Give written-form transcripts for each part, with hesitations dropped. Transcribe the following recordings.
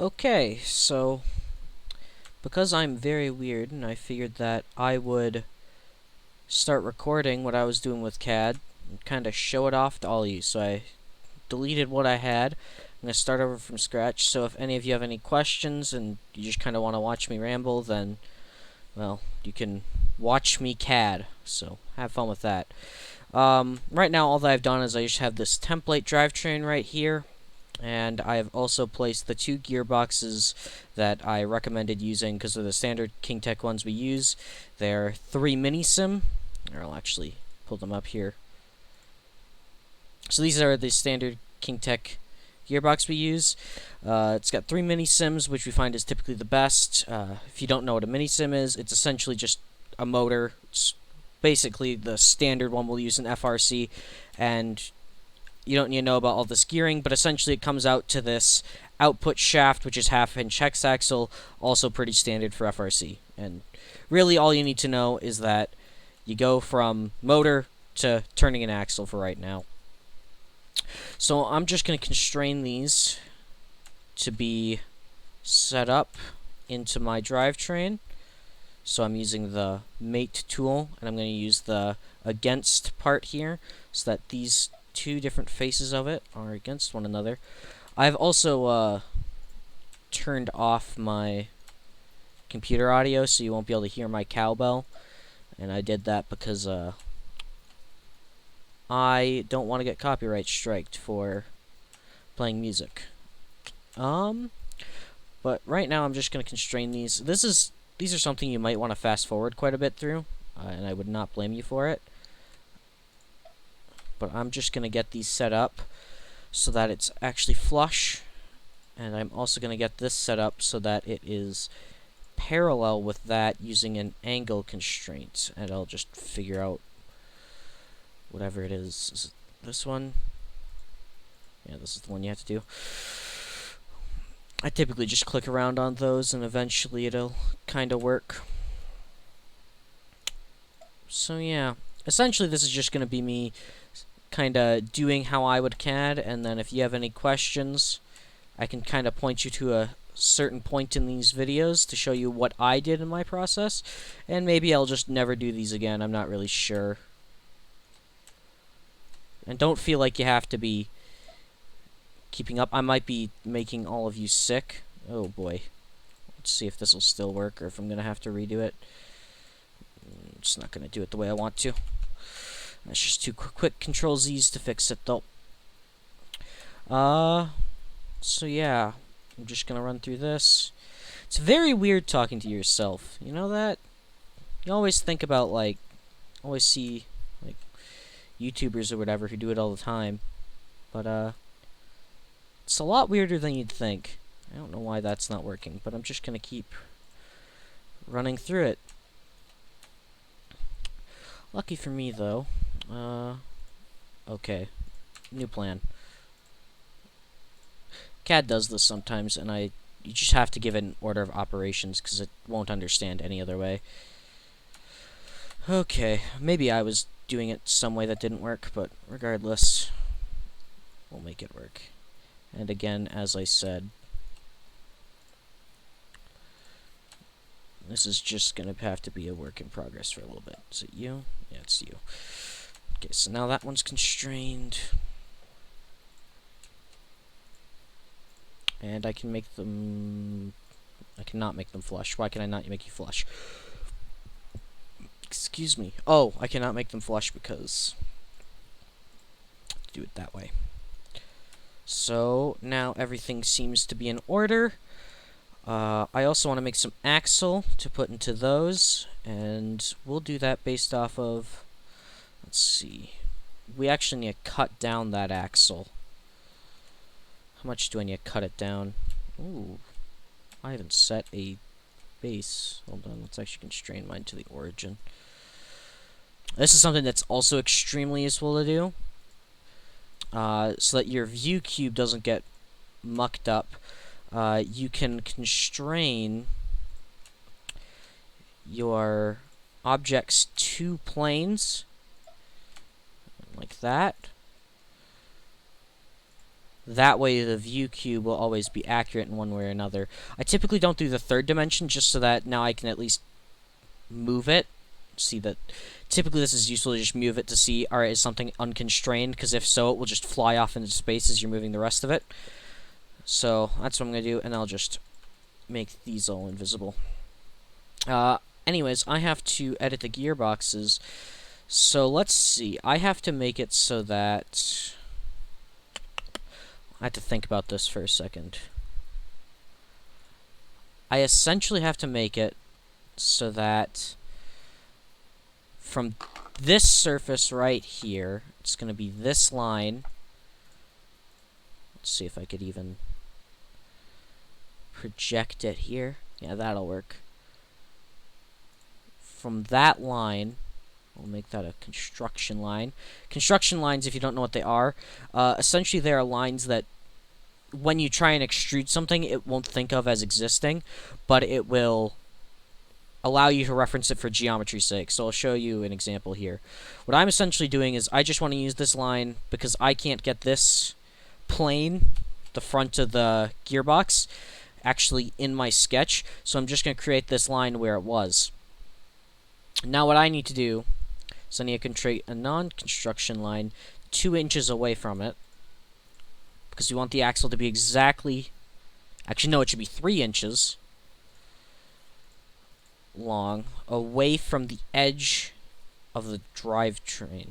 Okay, so because I'm very weird and I figured that I would start recording what I was doing with CAD and kind of show it off to all of you. So I deleted what I had. I'm going to start over from scratch. So if any of you have any questions and you just kind of want to watch me ramble, then, well, you can watch me CAD. So have fun with that. Right now, all that I've done is I just have this template drivetrain right here. And I have also placed the two gearboxes that I recommended using because they're the standard KingTech ones we use. They're 3 mini sim. I'll actually pull them up here. So these are the standard KingTech gearbox we use. It's got 3 mini sims, which we find is typically the best. If you don't know what a mini sim is, it's essentially just a motor. It's basically the standard one we'll use in FRC, and you don't need to know about all this gearing, but essentially it comes out to this output shaft, which is half-inch hex axle, also pretty standard for FRC. And really all you need to know is that you go from motor to turning an axle for right now. So I'm just going to constrain these to be set up into my drivetrain. So I'm using the mate tool, and I'm going to use the against part here so that these two different faces of it are against one another. I've also turned off my computer audio so you won't be able to hear my cowbell, and I did that because I don't want to get copyright striked for playing music. But right now I'm just going to constrain these. These are something you might want to fast forward quite a bit through, and I would not blame you for it. But I'm just going to get these set up so that it's actually flush, and I'm also going to get this set up so that it is parallel with that using an angle constraint, and I'll just figure out whatever it is. Is it this one? Yeah, this is the one you have to do. I typically just click around on those and eventually it'll kind of work. So yeah, essentially this is just going to be me kind of doing how I would CAD, and then if you have any questions, I can kind of point you to a certain point in these videos to show you what I did in my process, and maybe I'll just never do these again. I'm not really sure. And don't feel like you have to be keeping up. I might be making all of you sick. Oh boy. Let's see if this will still work or if I'm going to have to redo it. I'm just not going to do it the way I want to. That's just too quick. Control Z's to fix it, though. So yeah, I'm just gonna run through this. It's very weird talking to yourself. You know that? You always think about, like, always see, like, YouTubers or whatever who do it all the time. But, it's a lot weirder than you'd think. I don't know why that's not working, but I'm just gonna keep running through it. Lucky for me, though. Okay. New plan. CAD does this sometimes, and you just have to give it an order of operations because it won't understand any other way. Okay, maybe I was doing it some way that didn't work, but regardless, we'll make it work. And again, as I said, this is just going to have to be a work in progress for a little bit. Is it you? Yeah, it's you. Okay, so now that one's constrained. And I can make them... I cannot make them flush. Why can I not make you flush? Excuse me. Oh, I cannot make them flush because... do it that way. So, now everything seems to be in order. I also want to make some axle to put into those, and we'll do that based off of... Let's see. We actually need to cut down that axle. How much do I need to cut it down? Ooh, I haven't set a base. Hold on, let's actually constrain mine to the origin. This is something that's also extremely useful to do, so that your view cube doesn't get mucked up. You can constrain your objects to planes, like that. That way the view cube will always be accurate in one way or another. I typically don't do the third dimension just so that now I can at least move it. See that typically this is useful to just move it to see, alright, is something unconstrained? Because if so, it will just fly off into space as you're moving the rest of it. So that's what I'm going to do, and I'll just make these all invisible. Anyways, I have to edit the gearboxes. So let's see. I have to make it so that... I have to think about this for a second. I essentially have to make it so that from this surface right here, it's going to be this line. Let's see if I could even project it here. Yeah, that'll work. From that line, we'll make that a construction line. Construction lines, if you don't know what they are, essentially they are lines that when you try and extrude something, it won't think of as existing, but it will allow you to reference it for geometry's sake. So I'll show you an example here. What I'm essentially doing is I just want to use this line because I can't get this plane, the front of the gearbox, actually in my sketch. So I'm just going to create this line where it was. Now what I need to do is I need to create a non-construction line 2 inches away from it, because we want the axle to be exactly... Actually, no, it should be 3 inches long, away from the edge of the drivetrain.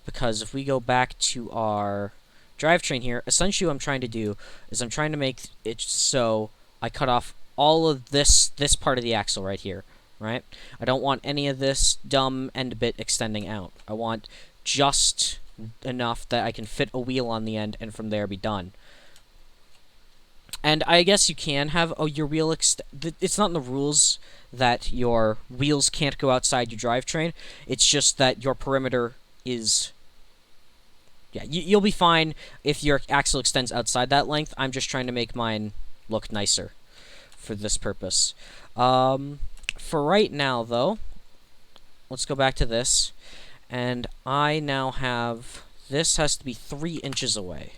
Because if we go back to our drivetrain here, essentially what I'm trying to do is I'm trying to make it so I cut off all of this part of the axle right here, right? I don't want any of this dumb end bit extending out. I want just enough that I can fit a wheel on the end and from there be done. And I guess you can have your wheel it's not in the rules that your wheels can't go outside your drivetrain. It's just that your perimeter is... Yeah, you'll be fine if your axle extends outside that length. I'm just trying to make mine look nicer for this purpose. For right now, though, let's go back to this. And I now have... This has to be 3 inches away.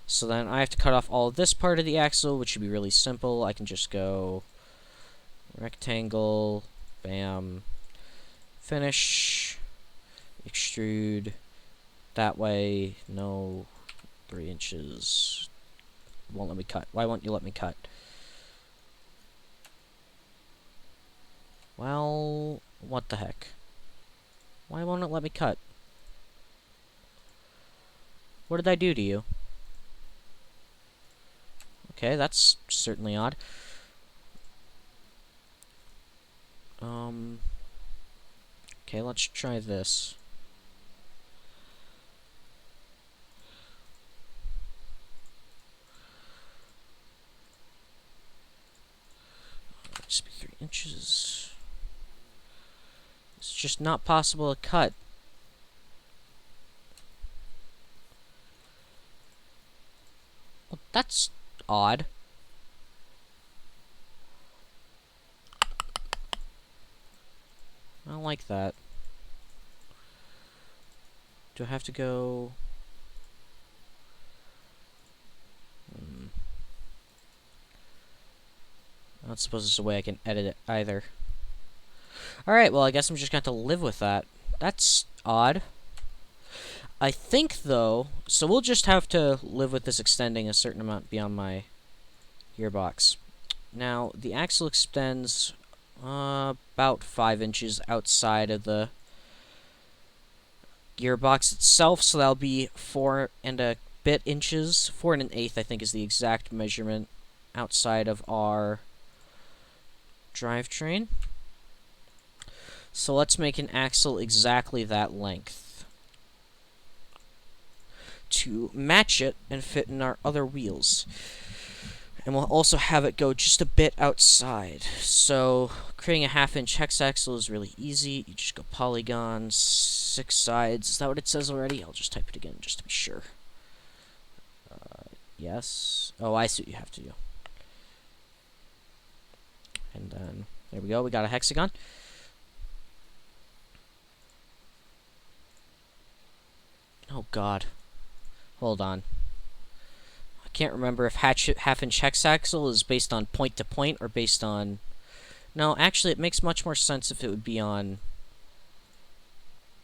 So then I have to cut off all of this part of the axle, which should be really simple. I can just go rectangle, bam, finish, extrude, that way, no, 3 inches, won't let me cut. Why won't you let me cut? Well, what the heck? Why won't it let me cut? What did I do to you? Okay, that's certainly odd. Okay, let's try this. Just be 3 inches. It's just not possible to cut. Well, that's odd. I don't like that. Do I have to go... I don't suppose there's a way I can edit it either. Alright, well, I guess I'm just going to have to live with that. That's odd. I think, though... So we'll just have to live with this extending a certain amount beyond my gearbox. Now, the axle extends about 5 inches outside of the gearbox itself, so that'll be 4 and a bit inches. 4 and an eighth, I think, is the exact measurement outside of our drivetrain. So let's make an axle exactly that length to match it and fit in our other wheels. And we'll also have it go just a bit outside. So creating a 1/2 inch hex axle is really easy. You just go polygons, 6 sides. Is that what it says already? I'll just type it again just to be sure. Yes. Oh, I see what you have to do. And then, there we go. We got a hexagon. Oh, God. Hold on. can't remember if half-inch hex axle is based on point to point or based on... No, actually, it makes much more sense if it would be on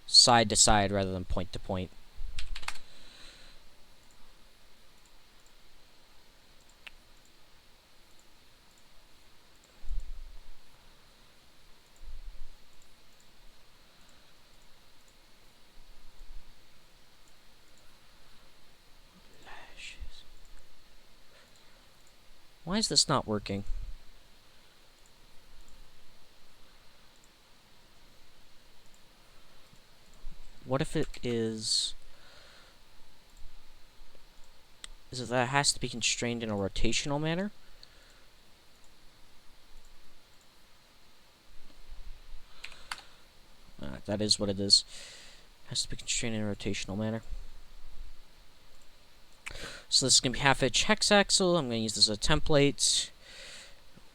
side to side rather than point to point. Why is this not working? What if it is... Is it that it has to be constrained in a rotational manner? That is what it is. It has to be constrained in a rotational manner. So this is going to be half-inch hex axle. I'm going to use this as a template.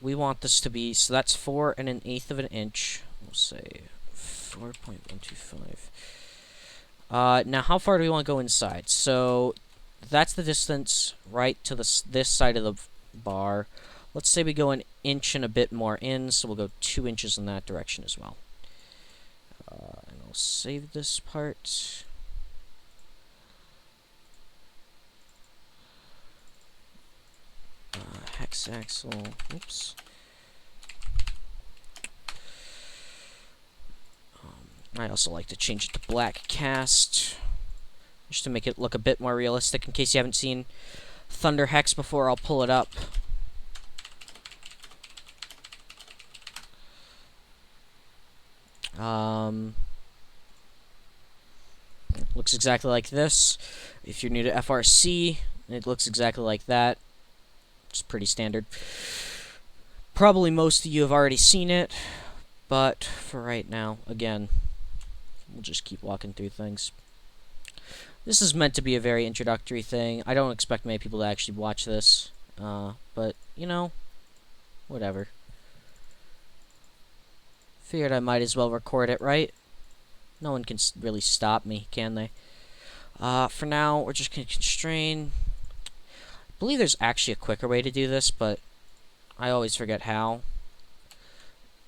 We want this to be, so that's 4 1/8 of an inch. We'll say 4.125. Now, how far do we want to go inside? So that's the distance right to this side of the bar. Let's say we go an inch and a bit more in, so we'll go 2 inches in that direction as well. And I'll save this part. Hex axle. Oops. I also like to change it to black cast, just to make it look a bit more realistic. In case you haven't seen Thunder Hex before, I'll pull it up. Looks exactly like this. If you're new to FRC, it looks exactly like that. It's pretty standard. Probably most of you have already seen it, but for right now, again, we'll just keep walking through things. This is meant to be a very introductory thing. I don't expect many people to actually watch this, but, you know, whatever. Figured I might as well record it, right? No one can really stop me, can they? For now, we're just going to constrain. I believe there's actually a quicker way to do this, but I always forget how.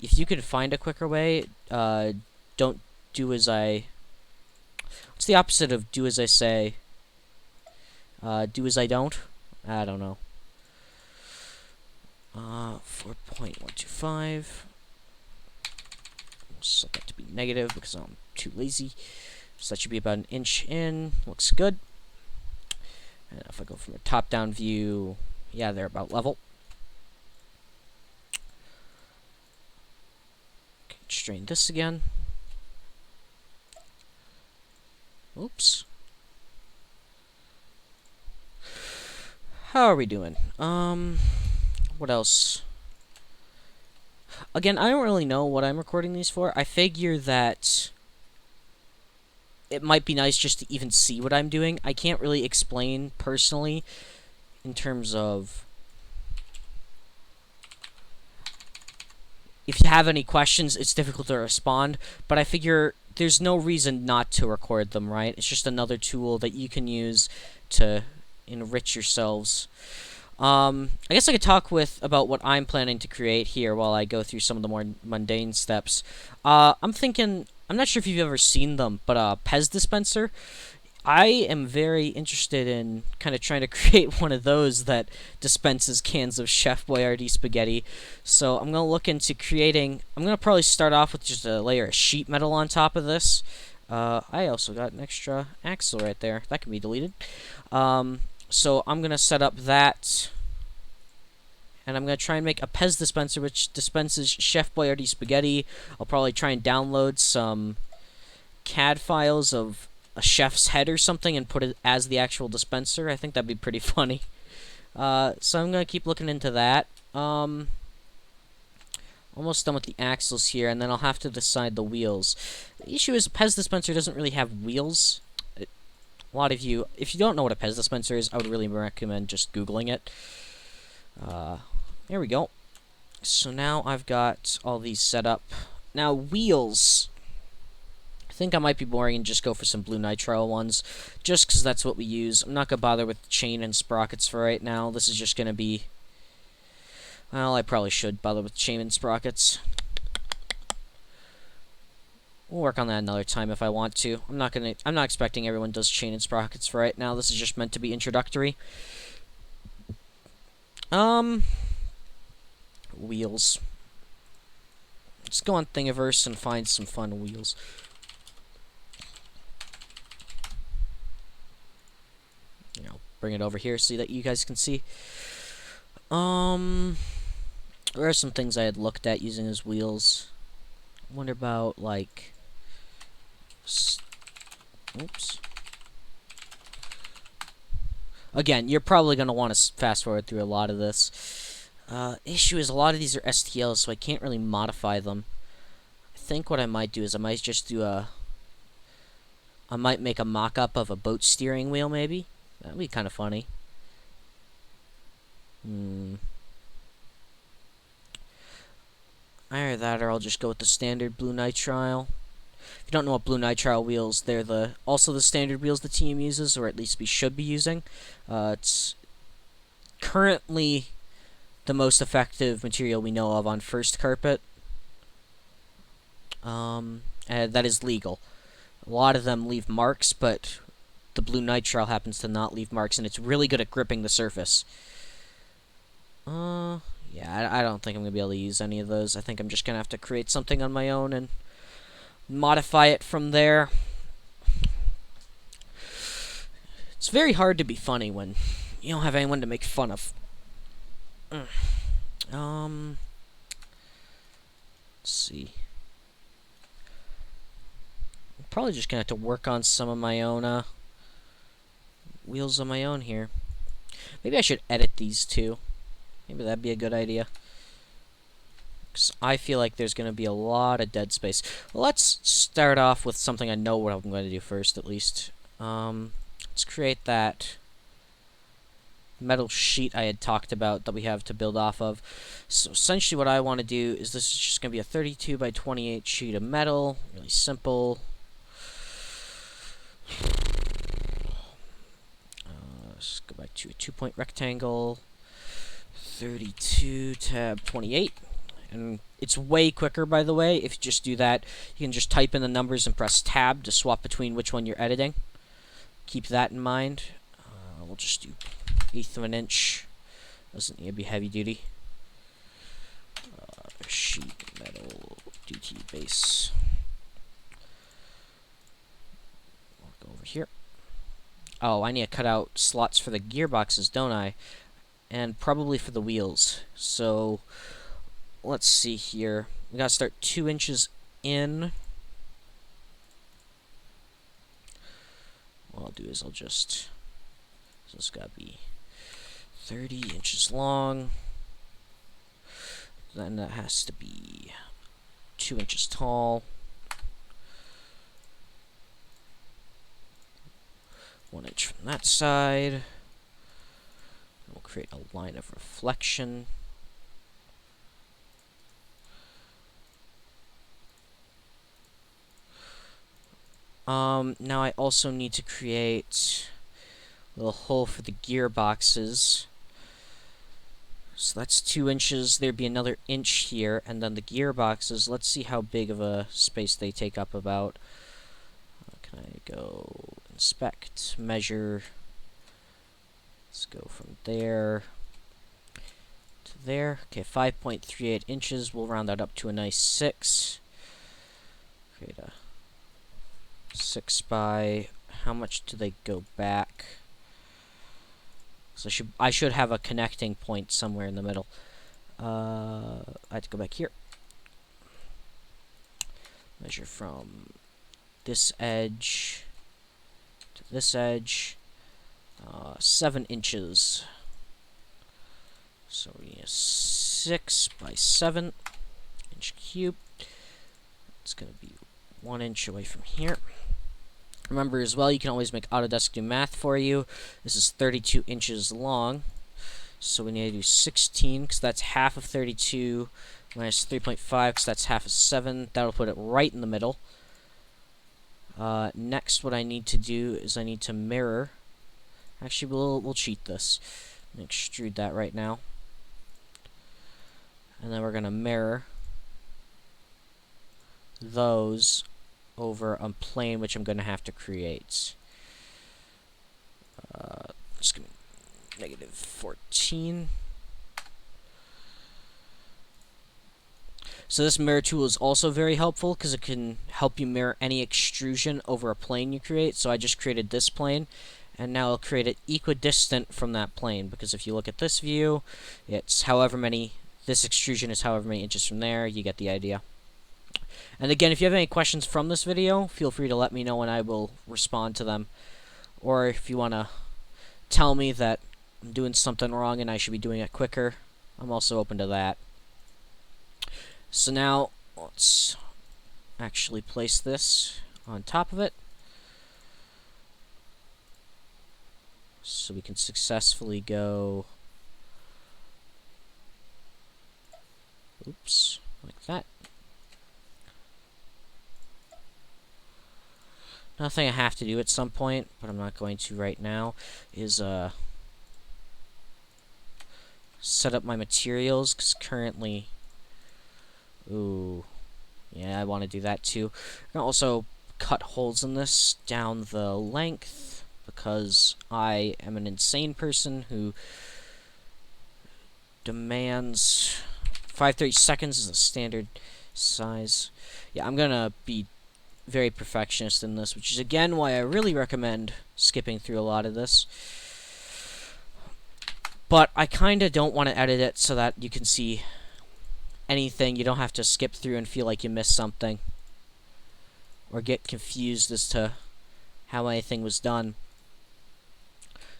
If you can find a quicker way, don't do as I... What's the opposite of do as I say? Do as I don't? I don't know. 4.125. Set that to be negative because I'm too lazy. So that should be about an inch in. Looks good. And if I go from a top-down view, yeah, they're about level. Constrain this again. Oops. How are we doing? What else? Again, I don't really know what I'm recording these for. I figure that it might be nice just to even see what I'm doing. I can't really explain personally in terms of... If you have any questions, it's difficult to respond, but I figure there's no reason not to record them, right? It's just another tool that you can use to enrich yourselves. I guess I could talk about what I'm planning to create here while I go through some of the more mundane steps. I'm thinking, I'm not sure if you've ever seen them, but Pez dispenser. I am very interested in kind of trying to create one of those that dispenses cans of Chef Boyardee spaghetti. So I'm going to look into creating... I'm going to probably start off with just a layer of sheet metal on top of this. I also got an extra axle right there. That can be deleted. So I'm going to set up that. And I'm going to try and make a Pez dispenser which dispenses Chef Boyardee spaghetti. I'll probably try and download some CAD files of a chef's head or something and put it as the actual dispenser. I think that'd be pretty funny. So I'm going to keep looking into that. Almost done with the axles here, and then I'll have to decide the wheels. The issue is Pez dispenser doesn't really have wheels. A lot of you, if you don't know what a Pez dispenser is, I would really recommend just Googling it. There we go. So now I've got all these set up. Now, wheels. think I might be boring and just go for some blue nitrile ones, just because that's what we use. I'm not going to bother with chain and sprockets for right now. This is just going to be... Well, I probably should bother with chain and sprockets. We'll work on that another time if I want to. I'm not expecting everyone does chain and sprockets for right now. This is just meant to be introductory. Wheels. Let's go on Thingiverse and find some fun wheels. Bring it over here so that you guys can see. There are some things I had looked at using as wheels. I wonder about, like... Oops. Again, you're probably going to want to fast forward through a lot of this. Issue is a lot of these are STLs, so I can't really modify them. I think what I might do is I might just do I might make a mock-up of a boat steering wheel, maybe. That'd be kind of funny. Either that, or I'll just go with the standard blue nitrile. If you don't know what blue nitrile wheels, they're also the standard wheels the team uses, or at least we should be using. It's currently the most effective material we know of on first carpet. And that is legal. A lot of them leave marks, but the blue nitrile happens to not leave marks, and it's really good at gripping the surface. Yeah, I don't think I'm going to be able to use any of those. I think I'm just going to have to create something on my own and modify it from there. It's very hard to be funny when you don't have anyone to make fun of. Let's see. I'm probably just going to have to work on some of my own wheels on my own here. Maybe I should edit these too. Maybe that'd be a good idea. Because I feel like there's going to be a lot of dead space. Well, let's start off with something I know what I'm going to do first, at least. Let's create that metal sheet I had talked about that we have to build off of. So essentially what I want to do is this is just going to be a 32 by 28 sheet of metal. Really simple. Let's go back to a 2-point rectangle. 32 tab 28. And it's way quicker, by the way. If you just do that, you can just type in the numbers and press tab to swap between which one you're editing. Keep that in mind. We'll just do 1/8 of an inch. Doesn't need to be heavy duty. Sheet metal DT base. We'll go over here. Oh, I need to cut out slots for the gearboxes, don't I? And probably for the wheels. So let's see here. We gotta start 2 inches in. What I'll do is so it's gotta be 30 inches long. Then that has to be 2 inches tall. 1 inch from that side. We'll create a line of reflection. Now I also need to create a little hole for the gearboxes. So that's 2 inches. There'd be another inch here, and then the gearboxes, let's see how big of a space they take up about. Can I go inspect, measure? Let's go from there to there. Okay, 5.38 inches. We'll round that up to a nice 6. Create a 6 by... How much do they go back? So I should have a connecting point somewhere in the middle. I have to go back here. Measure from this edge to this edge. 7 inches. So we need a 6 by 7 inch cube. It's going to be 1 inch away from here. Remember as well, you can always make Autodesk do math for you. This is 32 inches long. So we need to do 16, because that's half of 32, minus 3.5, because that's half of 7. That'll put it right in the middle. Next, what I need to do is I need to mirror. Actually, we'll cheat this. Extrude that right now. And then we're going to mirror those over a plane which I'm going to have to create. Just going to negative 14. So this mirror tool is also very helpful because it can help you mirror any extrusion over a plane you create. So I just created this plane, and now I'll create it equidistant from that plane, because if you look at this view, it's however many, this extrusion is however many inches from there. You get the idea. And again, if you have any questions from this video, feel free to let me know and I will respond to them. Or if you want to tell me that I'm doing something wrong and I should be doing it quicker, I'm also open to that. So now, let's actually place this on top of it, so we can successfully go, oops, like that. Nothing I have to do at some point, but I'm not going to right now, is set up my materials, because currently, ooh, yeah, I want to do that too. I'm going to also cut holes in this down the length, because I am an insane person who demands 5/32 is the standard size. Yeah, I'm going to be very perfectionist in this, which is again why I really recommend skipping through a lot of this. But I kind of don't want to edit it so that you can see anything. You don't have to skip through and feel like you missed something, or get confused as to how anything was done.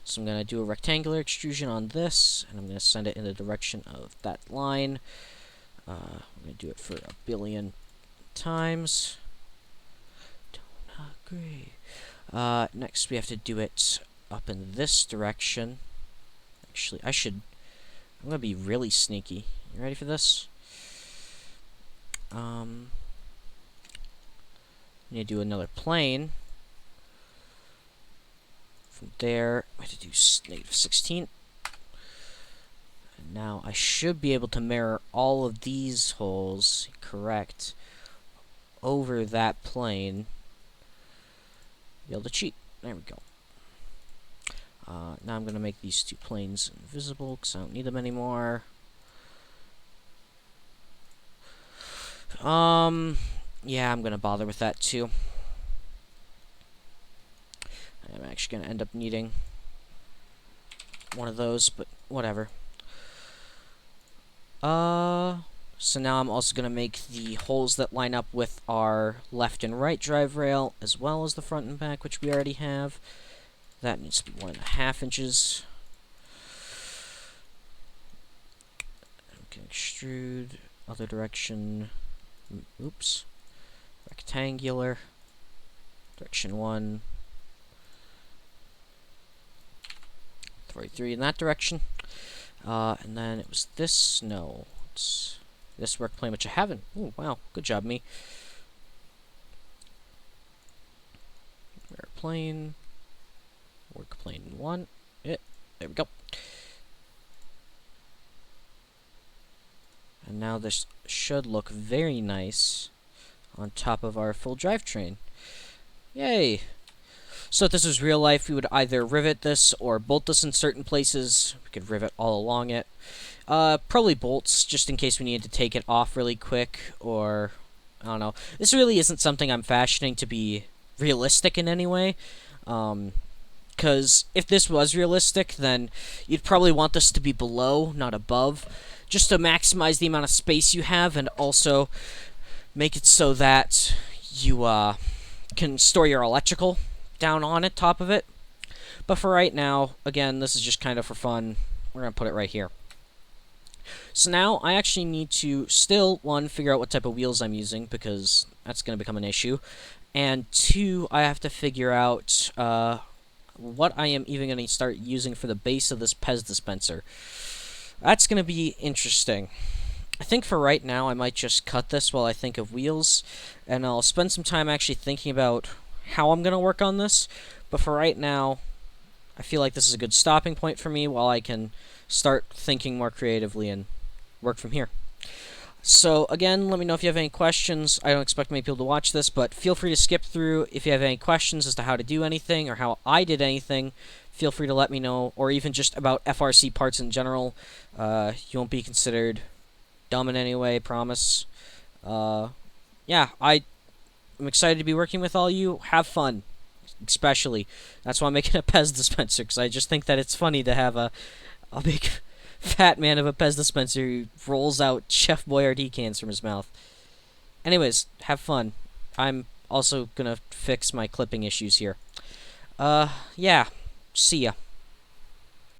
So I'm going to do a rectangular extrusion on this, and I'm going to send it in the direction of that line. I'm going to do it for 1 billion times. Don't agree. Next, we have to do it up in this direction. Actually, I'm going to be really sneaky. You ready for this? I'm going to do another plane. From there, I have to do negative 16. And now I should be able to mirror all of these holes, correct, over that plane. Be able to cheat. There we go. Now I'm going to make these two planes invisible because I don't need them anymore. Yeah, I'm going to bother with that too. I'm actually going to end up needing one of those, but whatever. So now I'm also going to make the holes that line up with our left and right drive rail, as well as the front and back, which we already have. That needs to be 1.5 inches. I'm going to extrude, other direction, oops, rectangular, direction 1, 43 in that direction. And then it was this, no, it's this work plane, which I haven't. Oh, wow, good job, me. Mirror plane, work plane 1, there we go. And now this should look very nice on top of our full drivetrain. Yay! So if this was real life, we would either rivet this or bolt this in certain places. We could rivet all along it. Probably bolts, just in case we needed to take it off really quick, or I don't know. This really isn't something I'm fashioning to be realistic in any way. Because if this was realistic, then you'd probably want this to be below, not above, just to maximize the amount of space you have, and also make it so that you can store your electrical down on it, top of it. But for right now, again, this is just kind of for fun. We're going to put it right here. So now I actually need to still, 1, figure out what type of wheels I'm using, because that's going to become an issue. And 2, I have to figure out what I am even going to start using for the base of this Pez dispenser. That's going to be interesting. I think for right now I might just cut this while I think of wheels, and I'll spend some time actually thinking about how I'm gonna work on this. But for right now, I feel like this is a good stopping point for me while I can start thinking more creatively and work from here. So again, let me know if you have any questions. I don't expect many people to watch this, but feel free to skip through if you have any questions as to how to do anything or how I did anything. Feel free to let me know, or even just about FRC parts in general. You won't be considered dumb in any way, promise. Yeah, I'm excited to be working with all you. Have fun, especially. That's why I'm making a Pez dispenser, because I just think that it's funny to have a big fat man of a Pez dispenser who rolls out Chef Boyardee cans from his mouth. Anyways, have fun. I'm also gonna fix my clipping issues here. Yeah. See ya.